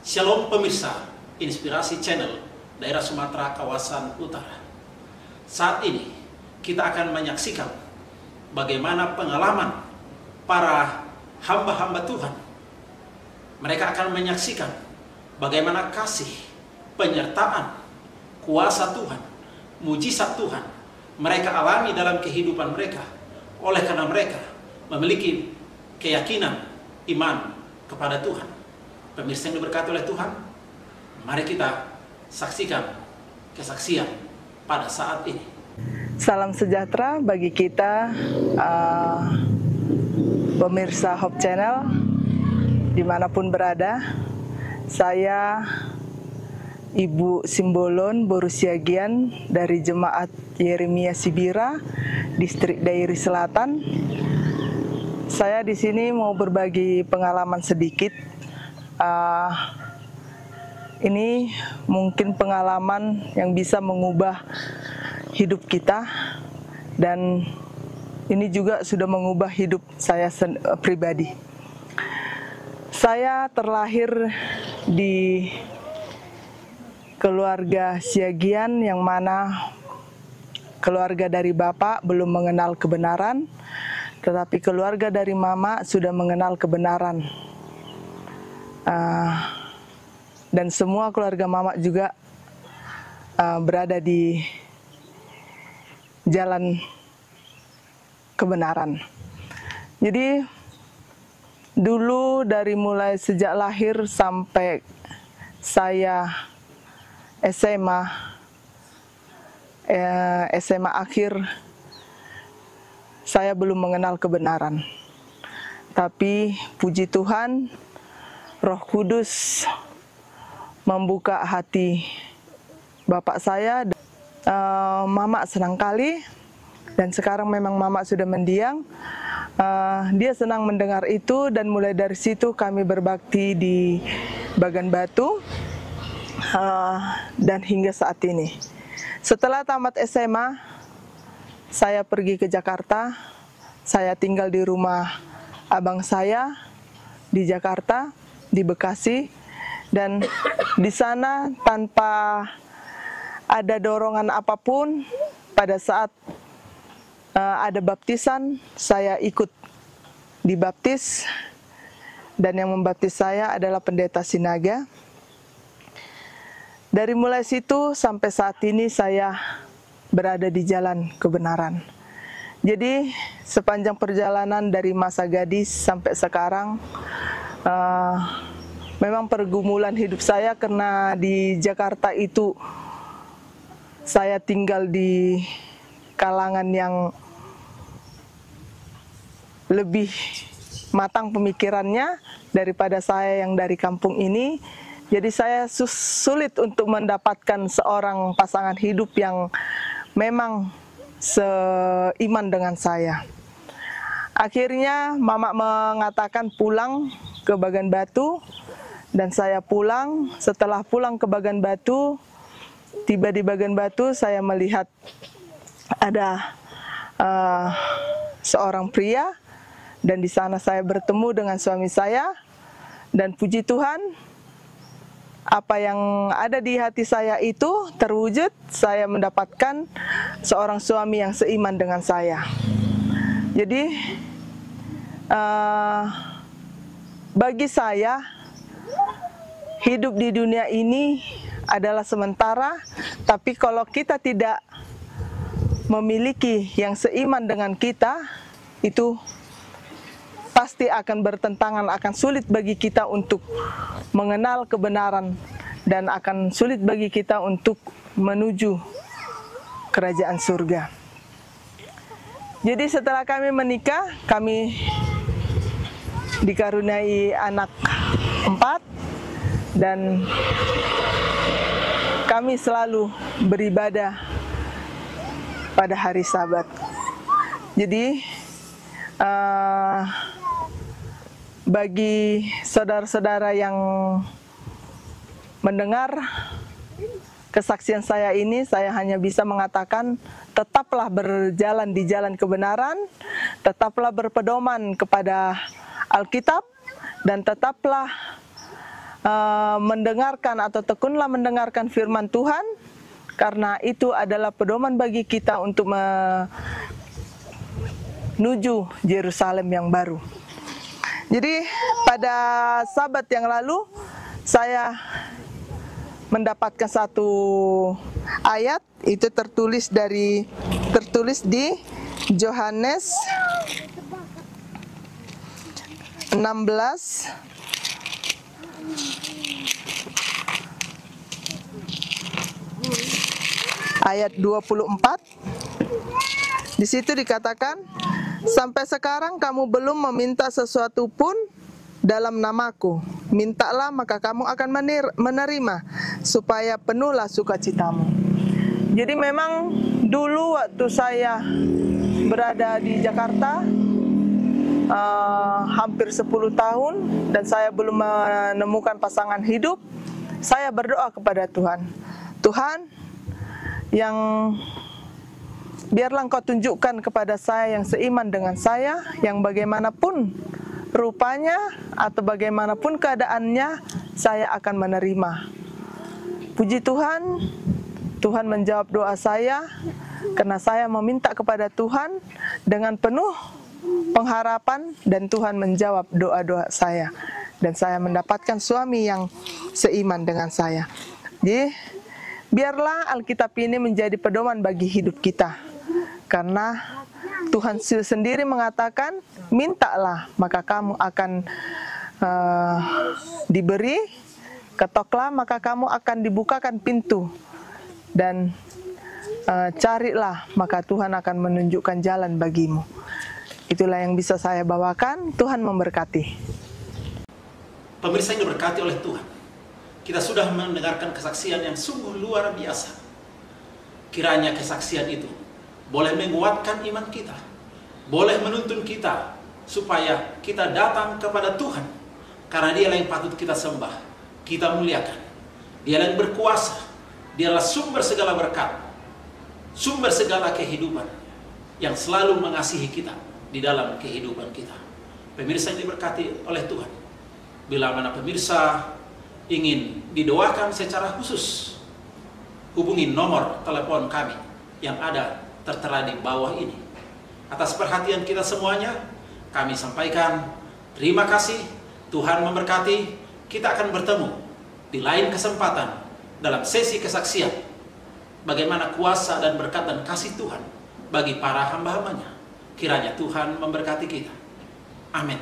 Shalom pemirsa Inspirasi Channel daerah Sumatera kawasan utara. Saat ini kita akan menyaksikan bagaimana pengalaman para hamba-hamba Tuhan. Mereka akan menyaksikan bagaimana kasih, penyertaan, kuasa Tuhan, mujizat Tuhan mereka alami dalam kehidupan mereka, oleh karena mereka memiliki keyakinan, iman kepada Tuhan. Pemirsa yang diberkati oleh Tuhan, mari kita saksikan kesaksian pada saat ini. Salam sejahtera bagi kita pemirsa Hope Channel dimanapun berada. Saya Ibu Simbolon Borusiagian dari Jemaat Yeremia Sibira, Distrik Dairi Selatan. Saya di sini mau berbagi pengalaman sedikit. Ini mungkin pengalaman yang bisa mengubah hidup kita, dan ini juga sudah mengubah hidup saya pribadi. Saya terlahir di keluarga Siagian, yang mana keluarga dari bapak belum mengenal kebenaran, tetapi keluarga dari mama sudah mengenal kebenaran. Dan semua keluarga mama juga berada di jalan kebenaran. Jadi dulu dari mulai sejak lahir sampai saya SMA akhir, saya belum mengenal kebenaran. Tapi puji Tuhan, Roh Kudus membuka hati bapak saya. Mama senang kali, dan sekarang memang mama sudah mendiang. Dia senang mendengar itu, dan mulai dari situ kami berbakti di Bagan Batu, dan hingga saat ini. Setelah tamat SMA, saya pergi ke Jakarta. Saya tinggal di rumah abang saya di Jakarta, di Bekasi, dan di sana tanpa ada dorongan apapun, pada saat ada baptisan, saya ikut dibaptis, dan yang membaptis saya adalah pendeta Sinaga. Dari mulai situ sampai saat ini saya berada di jalan kebenaran. Jadi sepanjang perjalanan dari masa gadis sampai sekarang, memang pergumulan hidup saya, karena di Jakarta itu saya tinggal di kalangan yang lebih matang pemikirannya daripada saya yang dari kampung ini. Jadi saya sulit untuk mendapatkan seorang pasangan hidup yang memang seiman dengan saya. Akhirnya mama mengatakan pulang ke Bagan Batu, dan saya pulang. Setelah pulang ke Bagan Batu, tiba di Bagan Batu, saya melihat ada seorang pria, dan di sana saya bertemu dengan suami saya, dan puji Tuhan, apa yang ada di hati saya itu terwujud. Saya mendapatkan seorang suami yang seiman dengan saya. Jadi bagi saya, hidup di dunia ini adalah sementara, tapi kalau kita tidak memiliki yang seiman dengan kita, itu pasti akan bertentangan, akan sulit bagi kita untuk mengenal kebenaran, dan akan sulit bagi kita untuk menuju kerajaan surga. Jadi setelah kami menikah, kami dikaruniai anak 4, dan kami selalu beribadah pada hari Sabat. Jadi bagi saudara-saudara yang mendengar kesaksian saya ini, saya hanya bisa mengatakan, tetaplah berjalan di jalan kebenaran, tetaplah berpedoman kepada Alkitab, dan tetaplah mendengarkan atau tekunlah mendengarkan firman Tuhan, karena itu adalah pedoman bagi kita untuk menuju Yerusalem yang baru. Jadi pada Sabat yang lalu saya mendapatkan satu ayat, itu tertulis di Yohanes 16 ayat 24. Di situ dikatakan, sampai sekarang kamu belum meminta sesuatu pun dalam namaku. Mintalah maka kamu akan menerima, supaya penuhlah sukacitamu. Jadi memang dulu waktu saya berada di Jakarta, hampir 10 tahun, dan saya belum menemukan pasangan hidup, saya berdoa kepada Tuhan. Tuhan, yang biarlah Engkau tunjukkan kepada saya yang seiman dengan saya, yang bagaimanapun rupanya atau bagaimanapun keadaannya, saya akan menerima. Puji Tuhan, Tuhan menjawab doa saya, karena saya meminta kepada Tuhan dengan penuh pengharapan, dan Tuhan menjawab doa-doa saya, dan saya mendapatkan suami yang seiman dengan saya. Jadi biarlah Alkitab ini menjadi pedoman bagi hidup kita, karena Tuhan sendiri mengatakan, mintalah maka kamu akan diberi, ketoklah maka kamu akan dibukakan pintu, dan carilah maka Tuhan akan menunjukkan jalan bagimu. Itulah yang bisa saya bawakan. Tuhan memberkati. Pemirsa yang diberkati oleh Tuhan, kita sudah mendengarkan kesaksian yang sungguh luar biasa. Kiranya kesaksian itu boleh menguatkan iman kita, boleh menuntun kita supaya kita datang kepada Tuhan, karena Dialah yang patut kita sembah, kita muliakan. Dialah yang berkuasa, Dialah sumber segala berkat, sumber segala kehidupan, yang selalu mengasihi kita di dalam kehidupan kita. Pemirsa yang diberkati oleh Tuhan, bila mana pemirsa ingin didoakan secara khusus, hubungi nomor telepon kami yang ada tertera di bawah ini. Atas perhatian kita semuanya, kami sampaikan terima kasih. Tuhan memberkati. Kita akan bertemu di lain kesempatan dalam sesi kesaksian bagaimana kuasa dan berkat dan kasih Tuhan bagi para hamba-hambanya. Kiranya Tuhan memberkati kita. Amin.